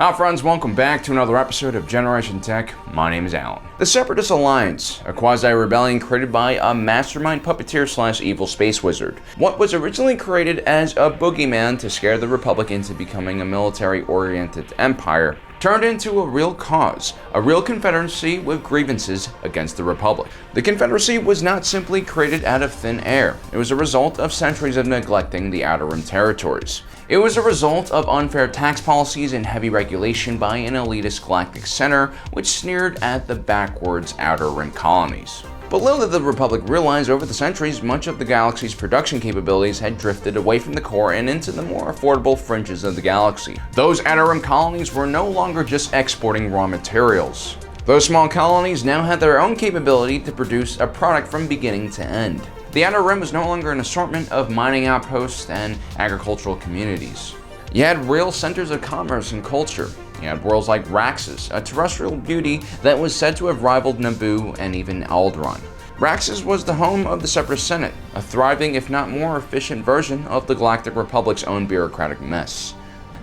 Hi friends, welcome back to another episode of Generation Tech. My name is Alan. The Separatist Alliance, a quasi-rebellion created by a mastermind puppeteer slash evil space wizard. What was originally created as a boogeyman to scare the Republic into becoming a military-oriented empire, turned into a real cause, a real confederacy with grievances against the Republic. The Confederacy was not simply created out of thin air. It was a result of centuries of neglecting the Outer Rim territories. It was a result of unfair tax policies and heavy regulation by an elitist galactic center which sneered at the backwards Outer Rim colonies. But little did the Republic realize over the centuries, much of the galaxy's production capabilities had drifted away from the core and into the more affordable fringes of the galaxy. Those Outer Rim colonies were no longer just exporting raw materials. Those small colonies now had their own capability to produce a product from beginning to end. The Outer Rim was no longer an assortment of mining outposts and agricultural communities. You had real centers of commerce and culture. You had worlds like Raxus, a terrestrial beauty that was said to have rivaled Naboo and even Alderaan. Raxus was the home of the Separatist Senate, a thriving if not more efficient version of the Galactic Republic's own bureaucratic mess.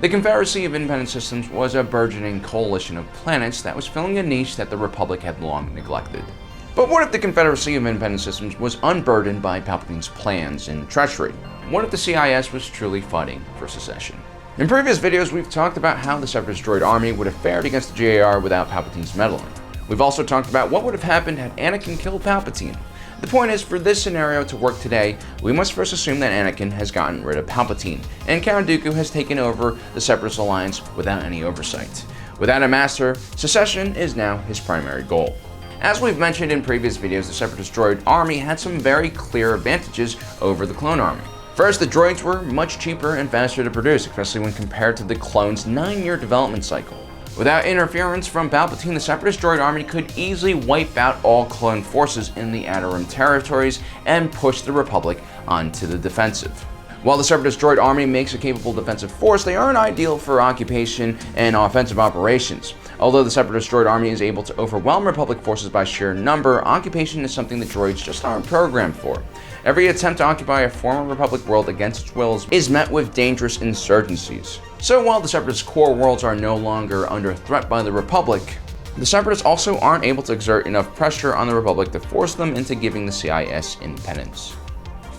The Confederacy of Independent Systems was a burgeoning coalition of planets that was filling a niche that the Republic had long neglected. But what if the Confederacy of Independent Systems was unburdened by Palpatine's plans and treachery? What if the CIS was truly fighting for secession? In previous videos, we've talked about how the Separatist droid army would have fared against the GAR without Palpatine's meddling. We've also talked about what would have happened had Anakin killed Palpatine. The point is, for this scenario to work today, we must first assume that Anakin has gotten rid of Palpatine, and Count Dooku has taken over the Separatist Alliance without any oversight. Without a master, secession is now his primary goal. As we've mentioned in previous videos, the Separatist droid army had some very clear advantages over the clone army. First, the droids were much cheaper and faster to produce, especially when compared to the clone's 9-year development cycle. Without interference from Palpatine, the Separatist droid army could easily wipe out all clone forces in the Outer Rim territories and push the Republic onto the defensive. While the Separatist droid army makes a capable defensive force, they aren't ideal for occupation and offensive operations. Although the Separatist droid army is able to overwhelm Republic forces by sheer number, occupation is something the droids just aren't programmed for. Every attempt to occupy a former Republic world against its will is met with dangerous insurgencies. So while the Separatist core worlds are no longer under threat by the Republic, the Separatists also aren't able to exert enough pressure on the Republic to force them into giving the CIS independence.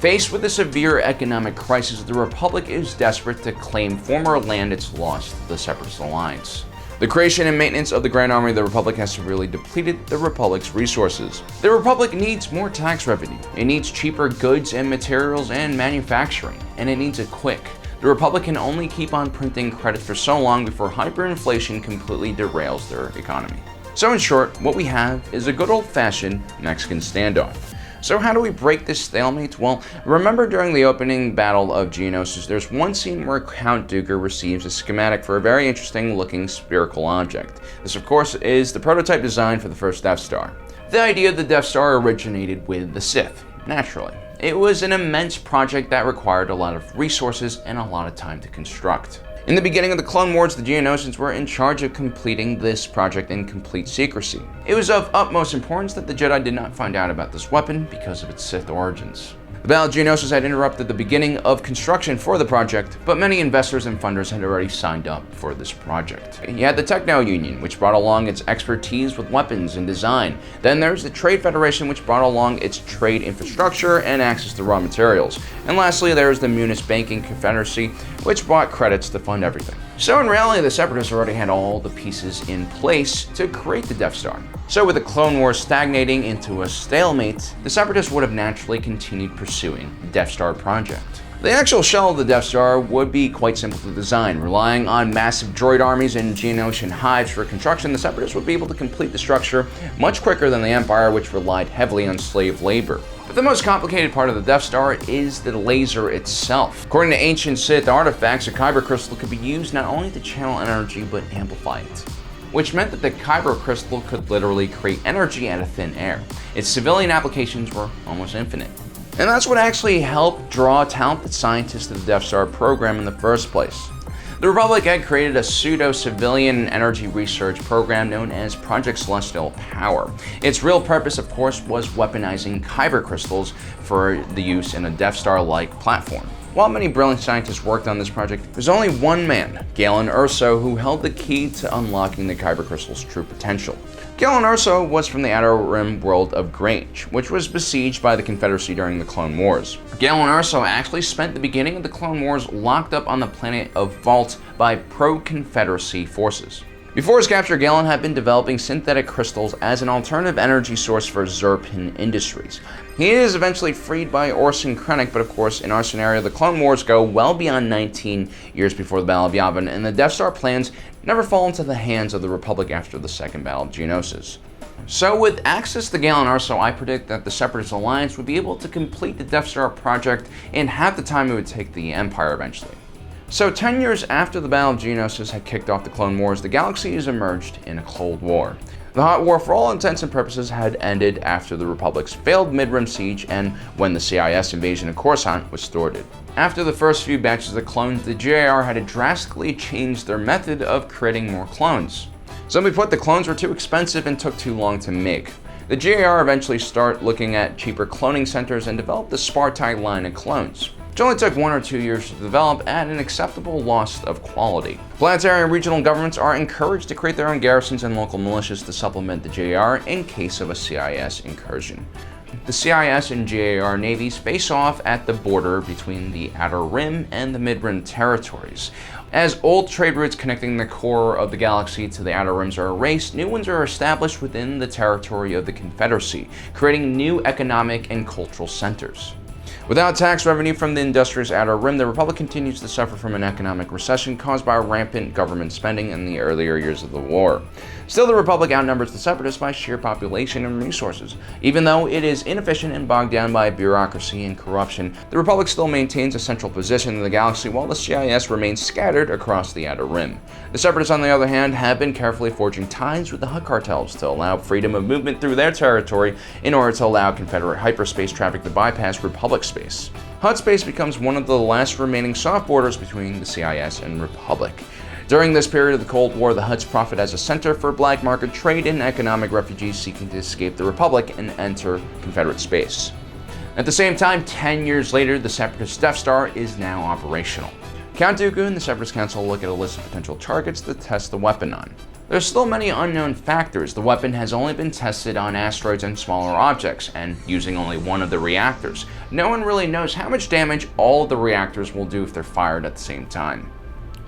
Faced with a severe economic crisis, the Republic is desperate to claim former land it's lost to the Separatist Alliance. The creation and maintenance of the Grand Army of the Republic has severely depleted the Republic's resources. The Republic needs more tax revenue. It needs cheaper goods and materials and manufacturing, and it needs it quick. The Republic can only keep on printing credit for so long before hyperinflation completely derails their economy. So in short, what we have is a good old-fashioned Mexican standoff. So how do we break this stalemate? Well, remember during the opening battle of Geonosis, there's one scene where Count Dooku receives a schematic for a very interesting looking spherical object. This of course is the prototype design for the first Death Star. The idea of the Death Star originated with the Sith, naturally. It was an immense project that required a lot of resources and a lot of time to construct. In the beginning of the Clone Wars, the Geonosians were in charge of completing this project in complete secrecy. It was of utmost importance that the Jedi did not find out about this weapon because of its Sith origins. The Battle of Geonosis had interrupted the beginning of construction for the project, but many investors and funders had already signed up for this project. You had the Techno Union, which brought along its expertise with weapons and design. Then there's the Trade Federation, which brought along its trade infrastructure and access to raw materials. And lastly, there's the Munis Banking Confederacy, which bought credits to fund everything. So in reality, the Separatists already had all the pieces in place to create the Death Star. So with the Clone Wars stagnating into a stalemate, the Separatists would have naturally continued pursuing the Death Star project. The actual shell of the Death Star would be quite simple to design. Relying on massive droid armies and Geonosian hives for construction, the Separatists would be able to complete the structure much quicker than the Empire, which relied heavily on slave labor. But the most complicated part of the Death Star is the laser itself. According to ancient Sith artifacts, a kyber crystal could be used not only to channel energy, but amplify it, which meant that the kyber crystal could literally create energy out of thin air. Its civilian applications were almost infinite. And that's what actually helped draw talented scientists to the Death Star program in the first place. The Republic had created a pseudo-civilian energy research program known as Project Celestial Power. Its real purpose, of course, was weaponizing kyber crystals for the use in a Death Star-like platform. While many brilliant scientists worked on this project, there's only one man, Galen Erso, who held the key to unlocking the Kyber crystal's true potential. Galen Erso was from the Outer Rim world of Grange, which was besieged by the Confederacy during the Clone Wars. Galen Erso actually spent the beginning of the Clone Wars locked up on the planet of Vault by pro-Confederacy forces. Before his capture, Galen had been developing synthetic crystals as an alternative energy source for Zerpin Industries. He is eventually freed by Orson Krennic, but of course, in our scenario, the Clone Wars go well beyond 19 years before the Battle of Yavin, and the Death Star plans never fall into the hands of the Republic after the Second Battle of Geonosis. So with access to Galen Erso, I predict that the Separatist Alliance would be able to complete the Death Star project in half the time it would take the Empire eventually. So 10 years after the Battle of Geonosis had kicked off the Clone Wars, the galaxy has emerged in a Cold War. The Hot War, for all intents and purposes, had ended after the Republic's failed mid-rim siege and when the CIS invasion of Coruscant was thwarted. After the first few batches of clones, the GIR had to drastically change their method of creating more clones. Simply put, the clones were too expensive and took too long to make. The GIR eventually started looking at cheaper cloning centers and developed the Spartai line of clones, which only took 1 or 2 years to develop at an acceptable loss of quality. Planetary and regional governments are encouraged to create their own garrisons and local militias to supplement the GIR in case of a CIS incursion. The CIS and GIR navies face off at the border between the Outer Rim and the Mid-Rim territories. As old trade routes connecting the core of the galaxy to the Outer Rims are erased, new ones are established within the territory of the Confederacy, creating new economic and cultural centers. Without tax revenue from the industrious Outer Rim, the Republic continues to suffer from an economic recession caused by rampant government spending in the earlier years of the war. Still, the Republic outnumbers the Separatists by sheer population and resources. Even though it is inefficient and bogged down by bureaucracy and corruption, the Republic still maintains a central position in the galaxy while the CIS remains scattered across the Outer Rim. The Separatists, on the other hand, have been carefully forging ties with the Hutt cartels to allow freedom of movement through their territory in order to allow Confederate hyperspace traffic to bypass Republic space. Hutt space becomes one of the last remaining soft borders between the CIS and Republic. During this period of the Cold War, the Hutts profit as a center for black market trade and economic refugees seeking to escape the Republic and enter Confederate space. At the same time, 10 years later, the Separatist Death Star is now operational. Count Dooku and the Separatist Council look at a list of potential targets to test the weapon on. There's still many unknown factors. The weapon has only been tested on asteroids and smaller objects, and using only one of the reactors. No one really knows how much damage all of the reactors will do if they're fired at the same time.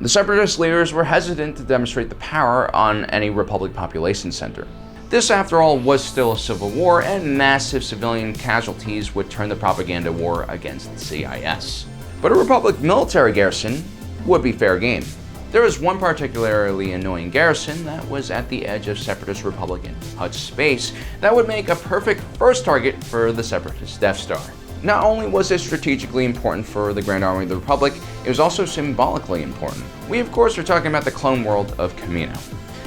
The Separatist leaders were hesitant to demonstrate the power on any Republic population center. This, after all, was still a civil war, and massive civilian casualties would turn the propaganda war against the CIS. But a Republic military garrison would be fair game. There was one particularly annoying garrison that was at the edge of Separatist Republican Hutt space that would make a perfect first target for the Separatist Death Star. Not only was it strategically important for the Grand Army of the Republic, it was also symbolically important. We, of course, are talking about the clone world of Kamino.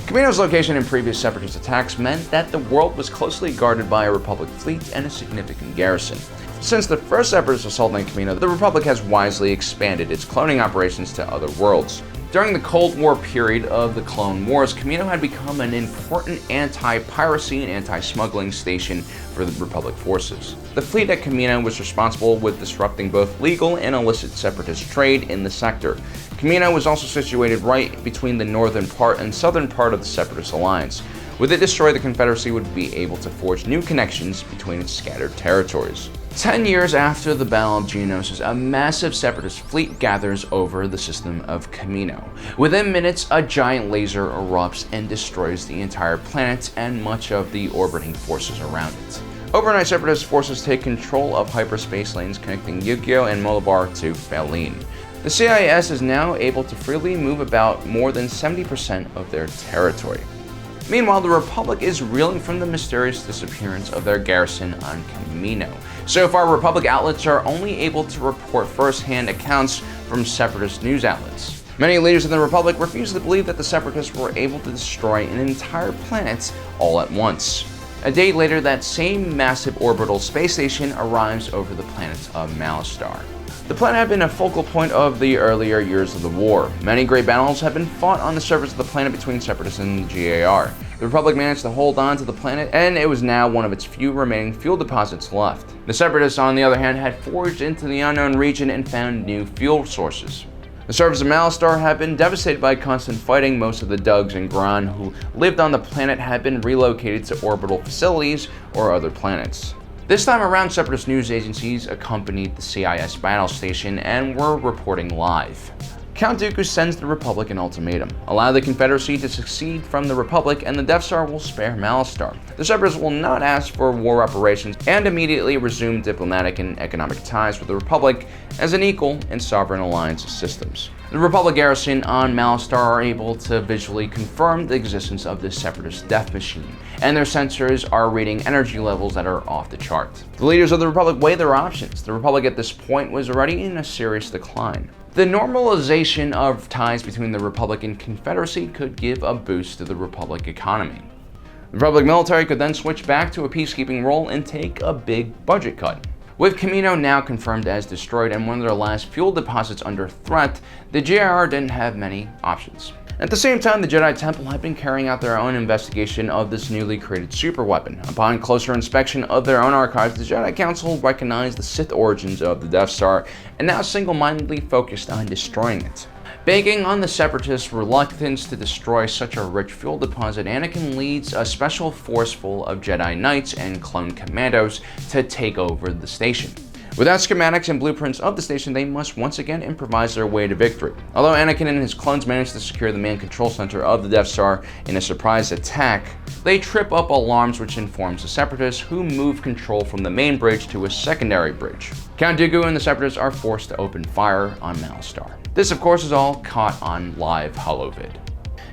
Kamino's location in previous Separatist attacks meant that the world was closely guarded by a Republic fleet and a significant garrison. Since the first Separatist assault on Kamino, the Republic has wisely expanded its cloning operations to other worlds. During the Cold War period of the Clone Wars, Kamino had become an important anti-piracy and anti-smuggling station for the Republic forces. The fleet at Kamino was responsible with disrupting both legal and illicit Separatist trade in the sector. Kamino was also situated right between the northern part and southern part of the Separatist Alliance. With it destroyed, the Confederacy would be able to forge new connections between its scattered territories. 10 years after the Battle of Geonosis, a massive Separatist fleet gathers over the system of Kamino. Within minutes, a giant laser erupts and destroys the entire planet and much of the orbiting forces around it. Overnight, Separatist forces take control of hyperspace lanes connecting Yukio and Molabar to Faline. The CIS is now able to freely move about more than 70% of their territory. Meanwhile, the Republic is reeling from the mysterious disappearance of their garrison on Kamino. So far, Republic outlets are only able to report first-hand accounts from Separatist news outlets. Many leaders in the Republic refuse to believe that the Separatists were able to destroy an entire planet all at once. A day later, that same massive orbital space station arrives over the planet of Malstar. The planet had been a focal point of the earlier years of the war. Many great battles have been fought on the surface of the planet between Separatists and the GAR. The Republic managed to hold on to the planet, and it was now one of its few remaining fuel deposits left. The Separatists, on the other hand, had forged into the unknown region and found new fuel sources. The surface of Malstar had been devastated by constant fighting. Most of the Dugs and Gron who lived on the planet had been relocated to orbital facilities or other planets. This time around, Separatist news agencies accompanied the CIS battle station and were reporting live. Count Dooku sends the Republic an ultimatum: allow the Confederacy to secede from the Republic and the Death Star will spare Malstar. The Separatists will not ask for war reparations and immediately resume diplomatic and economic ties with the Republic as an equal in sovereign alliance systems. The Republic garrison on Malstar are able to visually confirm the existence of this Separatist death machine, and their sensors are reading energy levels that are off the chart. The leaders of the Republic weigh their options. The Republic at this point was already in a serious decline. The normalization of ties between the Republic and Confederacy could give a boost to the Republic economy. The Republic military could then switch back to a peacekeeping role and take a big budget cut. With Kamino now confirmed as destroyed and one of their last fuel deposits under threat, the GIR didn't have many options. At the same time, the Jedi Temple had been carrying out their own investigation of this newly created superweapon. Upon closer inspection of their own archives, the Jedi Council recognized the Sith origins of the Death Star and now single-mindedly focused on destroying it. Banking on the Separatists' reluctance to destroy such a rich fuel deposit, Anakin leads a special force full of Jedi Knights and clone commandos to take over the station. Without schematics and blueprints of the station, they must once again improvise their way to victory. Although Anakin and his clones manage to secure the main control center of the Death Star in a surprise attack, they trip up alarms which informs the Separatists, who move control from the main bridge to a secondary bridge. Count Dooku and the Separatists are forced to open fire on Malstar. This, of course, is all caught on live holovid.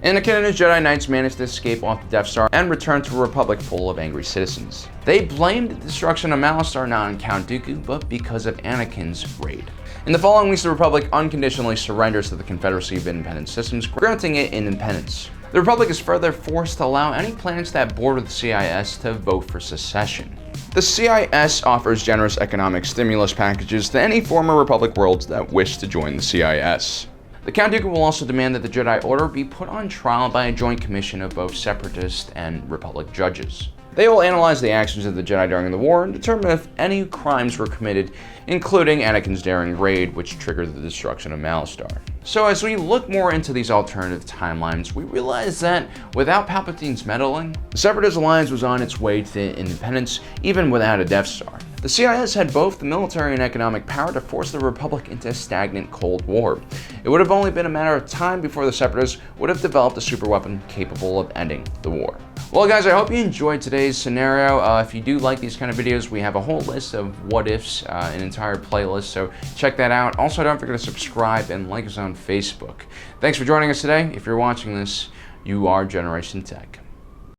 Anakin and his Jedi Knights managed to escape off the Death Star and return to a Republic full of angry citizens. They blamed the destruction of Malstar not on Count Dooku, but because of Anakin's raid. In the following weeks, the Republic unconditionally surrenders to the Confederacy of Independent Systems, granting it independence. The Republic is further forced to allow any planets that border the CIS to vote for secession. The CIS offers generous economic stimulus packages to any former Republic worlds that wish to join the CIS. The Count Dooku will also demand that the Jedi Order be put on trial by a joint commission of both Separatist and Republic judges. They will analyze the actions of the Jedi during the war and determine if any crimes were committed, including Anakin's daring raid, which triggered the destruction of Malstar. So as we look more into these alternative timelines, we realize that without Palpatine's meddling, the Separatist Alliance was on its way to independence, even without a Death Star. The CIS had both the military and economic power to force the Republic into a stagnant Cold War. It would have only been a matter of time before the Separatists would have developed a superweapon capable of ending the war. Well guys, I hope you enjoyed today's scenario. If you do like these kind of videos, we have a whole list of what-ifs, an entire playlist, so check that out. Also, don't forget to subscribe and like us on Facebook. Thanks for joining us today. If you're watching this, you are Generation Tech.